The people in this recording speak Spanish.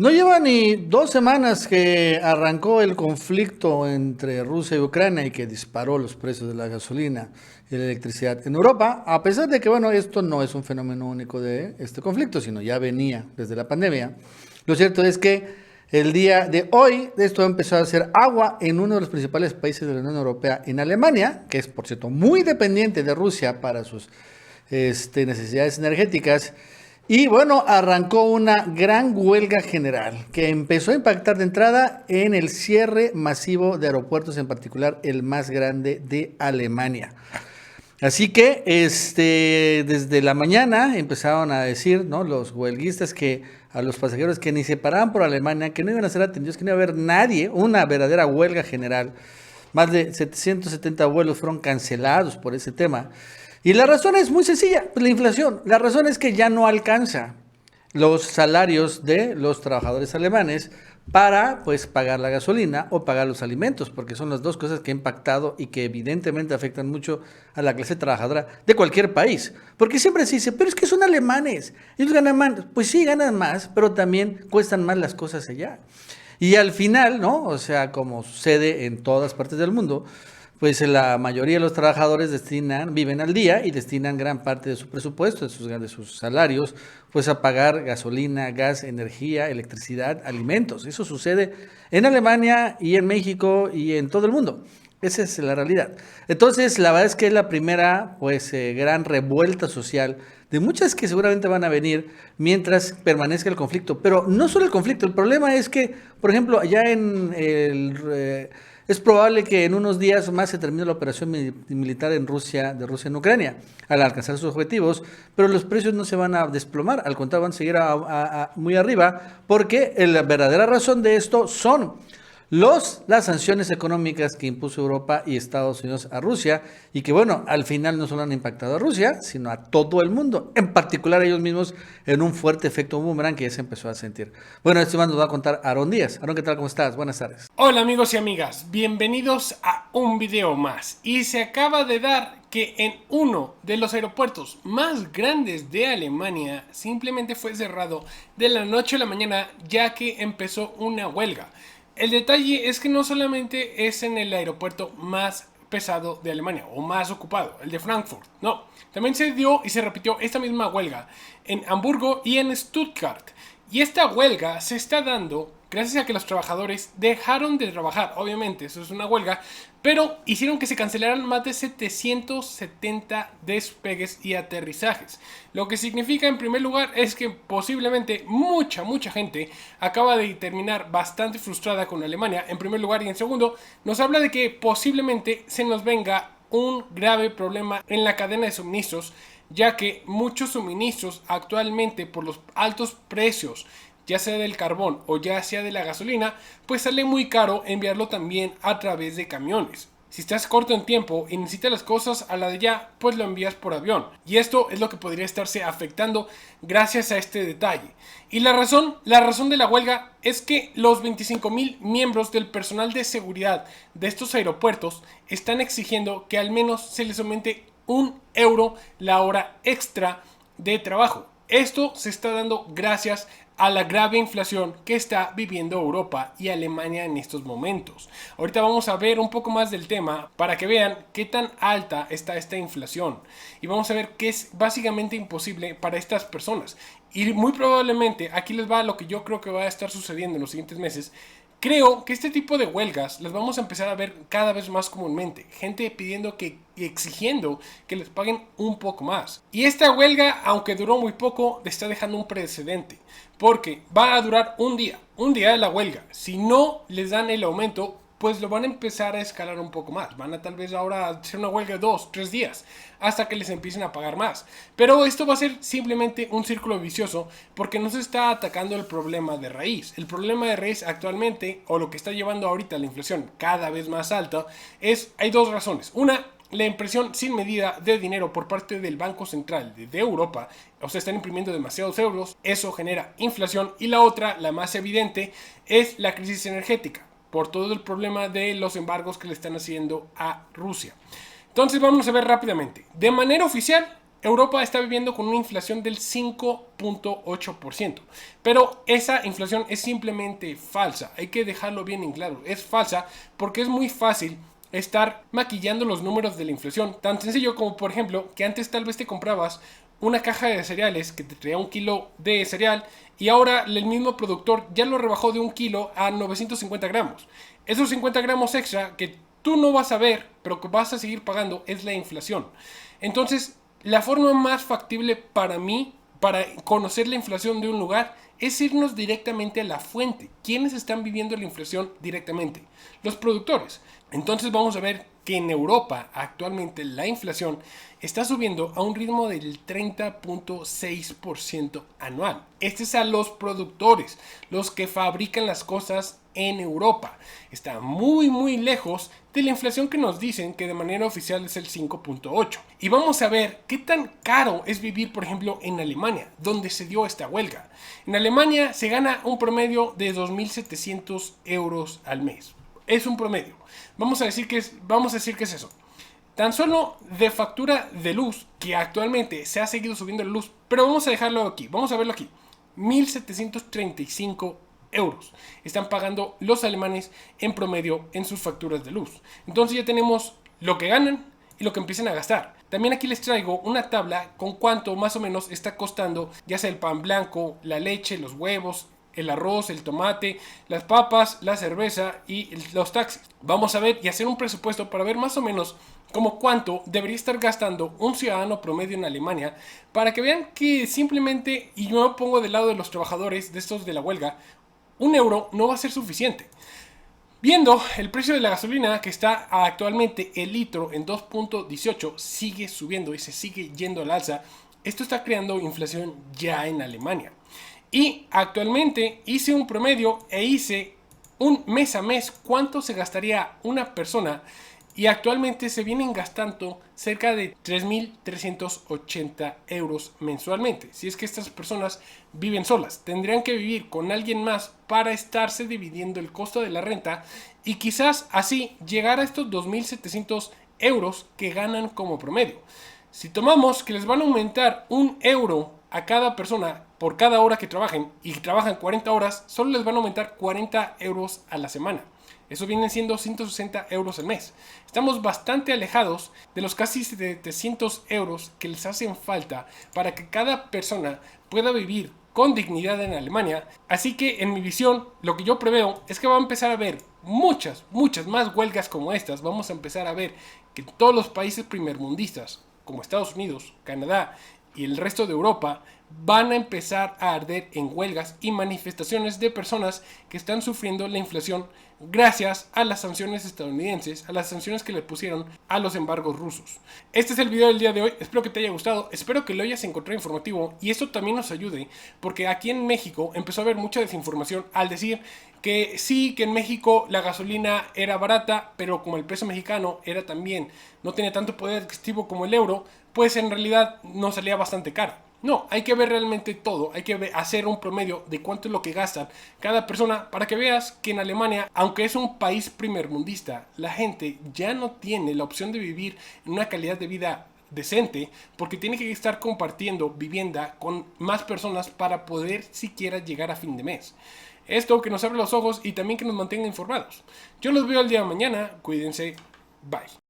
No lleva ni 2 semanas que arrancó el conflicto entre Rusia y Ucrania y que disparó los precios de la gasolina y la electricidad en Europa, a pesar de que, bueno, esto no es un fenómeno único de este conflicto, sino ya venía desde la pandemia. Lo cierto es que el día de hoy esto empezó a hacer agua en uno de los principales países de la Unión Europea, en Alemania, que es, por cierto, muy dependiente de Rusia para sus necesidades energéticas. Y bueno, arrancó una gran huelga general que empezó a impactar de entrada en el cierre masivo de aeropuertos, en particular el más grande de Alemania. Así que desde la mañana empezaron a decir, ¿no?, los huelguistas, que a los pasajeros que ni se paraban por Alemania, que no iban a ser atendidos, que no iba a haber nadie, una verdadera huelga general. Más de 770 vuelos fueron cancelados por ese tema. Y la razón es muy sencilla, pues la inflación. La razón es que ya no alcanza los salarios de los trabajadores alemanes para, pues, pagar la gasolina o pagar los alimentos, porque son las dos cosas que han impactado y que evidentemente afectan mucho a la clase trabajadora de cualquier país. Porque siempre se dice, pero es que son alemanes, ellos ganan más. Pues sí, ganan más, pero también cuestan más las cosas allá. Y al final, ¿no? O sea, como sucede en todas partes del mundo, pues la mayoría de los trabajadores viven al día y destinan gran parte de su presupuesto, de sus salarios, pues a pagar gasolina, gas, energía, electricidad, alimentos. Eso sucede en Alemania y en México y en todo el mundo. Esa es la realidad. Entonces, la verdad es que es la primera, pues, gran revuelta social de muchas que seguramente van a venir mientras permanezca el conflicto. Pero no solo el conflicto, el problema es que, por ejemplo, allá es probable que en unos días más se termine la operación militar de Rusia en Ucrania, al alcanzar sus objetivos, pero los precios no se van a desplomar, al contrario, van a seguir muy arriba, porque la verdadera razón de esto son las sanciones económicas que impuso Europa y Estados Unidos a Rusia, y que, bueno, al final no solo han impactado a Rusia, sino a todo el mundo, en particular a ellos mismos, en un fuerte efecto boomerang que ya se empezó a sentir. Bueno, esto nos va a contar Aarón Díaz. Aarón, ¿qué tal? ¿Cómo estás? Buenas tardes. Hola amigos y amigas, bienvenidos a un video más. Y se acaba de dar que en uno de los aeropuertos más grandes de Alemania simplemente fue cerrado de la noche a la mañana, ya que empezó una huelga. El detalle es que no solamente es en el aeropuerto más pesado de Alemania o más ocupado, el de Frankfurt, no, también se dio y se repitió esta misma huelga en Hamburgo y en Stuttgart. Y esta huelga se está dando gracias a que los trabajadores dejaron de trabajar. Obviamente, eso es una huelga, pero hicieron que se cancelaran más de 770 despegues y aterrizajes. Lo que significa, en primer lugar, es que posiblemente mucha gente acaba de terminar bastante frustrada con Alemania, en primer lugar, y en segundo, nos habla de que posiblemente se nos venga un grave problema en la cadena de suministros, ya que muchos suministros actualmente, por los altos precios, ya sea del carbón o ya sea de la gasolina, pues sale muy caro enviarlo también a través de camiones. Si estás corto en tiempo y necesitas las cosas a la de ya, pues lo envías por avión. Y esto es lo que podría estarse afectando gracias a este detalle. Y la razón de la huelga es que los 25,000 miembros del personal de seguridad de estos aeropuertos están exigiendo que al menos se les aumente 1 euro la hora extra de trabajo. Esto se está dando gracias a la grave inflación que está viviendo Europa y Alemania en estos momentos. Ahorita vamos a ver un poco más del tema para que vean qué tan alta está esta inflación. Y vamos a ver que es básicamente imposible para estas personas. Y muy probablemente, aquí les va lo que yo creo que va a estar sucediendo en los siguientes meses. Creo que este tipo de huelgas las vamos a empezar a ver cada vez más comúnmente. Gente pidiendo y exigiendo que les paguen un poco más. Y esta huelga, aunque duró muy poco, le está dejando un precedente. Porque va a durar un día de la huelga. Si no les dan el aumento, pues lo van a empezar a escalar un poco más. Van a tal vez ahora hacer una huelga de 2, 3 días hasta que les empiecen a pagar más. Pero esto va a ser simplemente un círculo vicioso porque no se está atacando el problema de raíz. El problema de raíz actualmente, o lo que está llevando ahorita la inflación cada vez más alta, hay dos razones. Una, la impresión sin medida de dinero por parte del Banco Central de Europa. O sea, están imprimiendo demasiados euros, eso genera inflación. Y la otra, la más evidente, es la crisis energética, por todo el problema de los embargos que le están haciendo a Rusia. Entonces vamos a ver rápidamente. De manera oficial, Europa está viviendo con una inflación del 5.8%. Pero esa inflación es simplemente falsa. Hay que dejarlo bien en claro. Es falsa porque es muy fácil estar maquillando los números de la inflación. Tan sencillo como, por ejemplo, que antes tal vez te comprabas una caja de cereales que te traía 1 kilo de cereal y ahora el mismo productor ya lo rebajó de 1 kilo a 950 gramos. Esos 50 gramos extra que tú no vas a ver, pero que vas a seguir pagando, es la inflación. Entonces, la forma más factible para mí, para conocer la inflación de un lugar, es irnos directamente a la fuente. ¿Quiénes están viviendo la inflación directamente? Los productores. Entonces vamos a ver que en Europa actualmente la inflación está subiendo a un ritmo del 30.6% anual. Este es a los productores, los que fabrican las cosas en Europa. Está muy lejos de la inflación que nos dicen que de manera oficial es el 5.8. Y vamos a ver qué tan caro es vivir, por ejemplo, en Alemania, donde se dio esta huelga. En Alemania se gana un promedio de 2.700 euros al mes. Es un promedio. Vamos a decir que es eso. Tan solo de factura de luz, que actualmente se ha seguido subiendo la luz, pero vamos a dejarlo aquí, vamos a verlo aquí. 1.735 euros están pagando los alemanes en promedio en sus facturas de luz. Entonces ya tenemos lo que ganan y lo que empiezan a gastar. También aquí les traigo una tabla con cuánto más o menos está costando ya sea el pan blanco, la leche, los huevos, el arroz, el tomate, las papas, la cerveza y los taxis. Vamos a ver y hacer un presupuesto para ver más o menos como cuánto debería estar gastando un ciudadano promedio en Alemania para que vean que simplemente, y yo me pongo del lado de los trabajadores de estos de la huelga, 1 euro no va a ser suficiente. Viendo el precio de la gasolina que está actualmente el litro en 2.18, sigue subiendo y se sigue yendo al alza. Esto está creando inflación ya en Alemania. Y actualmente hice un promedio e hice un mes a mes cuánto se gastaría una persona y actualmente se vienen gastando cerca de 3.380 euros mensualmente. Si es que estas personas viven solas, tendrían que vivir con alguien más para estarse dividiendo el costo de la renta y quizás así llegar a estos 2.700 euros que ganan como promedio. Si tomamos que les van a aumentar 1 euro a cada persona por cada hora que trabajen y trabajan 40 horas, solo les van a aumentar 40 euros a la semana. Eso vienen siendo 160 euros al mes. Estamos bastante alejados de los casi 700 euros que les hacen falta para que cada persona pueda vivir con dignidad en Alemania. Así que en mi visión, lo que yo preveo es que va a empezar a haber muchas más huelgas como estas. Vamos a empezar a ver que todos los países primermundistas, como Estados Unidos, Canadá y el resto de Europa, van a empezar a arder en huelgas y manifestaciones de personas que están sufriendo la inflación gracias a las sanciones estadounidenses, a las sanciones que le pusieron a los embargos rusos. Este es el video del día de hoy, espero que te haya gustado, espero que lo hayas encontrado informativo y esto también nos ayude porque aquí en México empezó a haber mucha desinformación al decir que sí, que en México la gasolina era barata, pero como el peso mexicano era también, no tenía tanto poder adquisitivo como el euro, pues en realidad nos salía bastante cara. No, hay que ver realmente todo, hay que hacer un promedio de cuánto es lo que gastan cada persona para que veas que en Alemania, aunque es un país primermundista, la gente ya no tiene la opción de vivir en una calidad de vida decente porque tiene que estar compartiendo vivienda con más personas para poder siquiera llegar a fin de mes. Esto que nos abre los ojos y también que nos mantenga informados. Yo los veo el día de mañana, cuídense, bye.